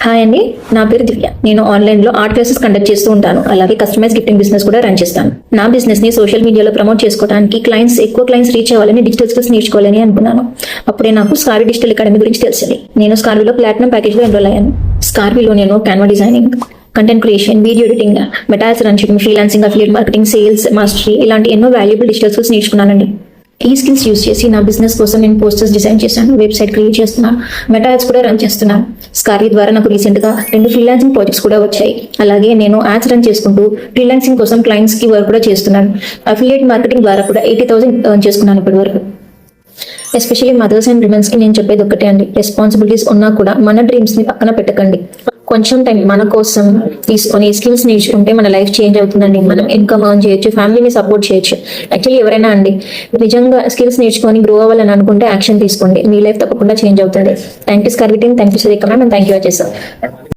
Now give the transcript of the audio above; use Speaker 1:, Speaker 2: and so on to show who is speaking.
Speaker 1: Hi అండి, నా పేరు దివ్య. నేను ఆన్లైన్లో ఆర్ట్ క్లాసెస్ కండక్ట్ చేస్తూ ఉంటాను. అలాగే కస్టమైజ్ గిఫ్టింగ్ బిజినెస్ కూడా రన్ చేస్తాను. నా బిజినెస్ని సోషల్ మీడియాలో ప్రమోట్ చేసుకోవడానికి ఎక్కువ క్లయింట్స్ రీచ్ అవ్వాలని, డిజిటల్ స్కిల్స్ నేర్చుకోవాలని అనుకున్నాను. అప్పుడే నాకు స్కార్వీ డిజిటల్ అకాడమీ గురించి తెలిసింది. నేను స్కార్వీలో ప్లాటినం ప్యాకేజ్లో ఎన్రోల్ అయ్యాను. స్కార్వీలో నేను Canva designing, content creation, video editing, మెటాల్స్ రన్ చేయడం, freelancing, affiliate marketing, sales mastery ఇలాంటి ఎన్నో వాల్యుబుల్ డిజిటల్ స్కిల్స్ నేర్చుకున్నానండి. ఈ స్కిల్స్ యూస్ చేసి నా బిజినెస్ కోసం నేను పోస్టర్స్ డిజైన్ చేశాను, వెబ్సైట్ క్రియేట్ చేస్తున్నాను, మెటాల్స్ కూడా రన్ చేస్తున్నాను. స్కార్వీ ద్వారా నాకు రీసెంట్గా 2 ఫ్రీలాన్సింగ్ ప్రాజెక్ట్స్ కూడా వచ్చాయి. అలాగే నేను యాడ్స్ రన్ చేసుకుంటూ ఫ్రీలాన్సింగ్ కోసం క్లయింట్స్కి వర్క్ కూడా చేస్తున్నాను. అఫిలియేట్ మార్కెటింగ్ ద్వారా కూడా 80,000 ఎర్న్ చేసుకున్నాను ఇప్పటి వరకు. ఎస్పెషల్లీ మదర్స్ అండ్ విమెన్స్ కి నేను చెప్పేది ఒక్కటే అండి, రెస్పాన్సిబిలిటీస్ ఉన్నా కూడా మన డ్రీమ్స్ ని పక్కన పెట్టకండి. కొంచెం టైం మన కోసం తీసుకొని స్కిల్స్ నేర్చుకుంటే మన లైఫ్ చేంజ్ అవుతుందండి. మనం ఇన్కమ్ ఎర్న్ చేయొచ్చు, ఫ్యామిలీని సపోర్ట్ చేయొచ్చు. యాక్చువల్లీ ఎవరైనా అండి నిజంగా స్కిల్స్ నేర్చుకొని గ్రో అవ్వాలని అనుకుంటే యాక్షన్ తీసుకోండి, మీ లైఫ్ తప్పకుండా చేంజ్ అవుతుంది. థ్యాంక్ యూ స్కార్వీ team, thank you Surekha ma'am, and thank you Ajay sir.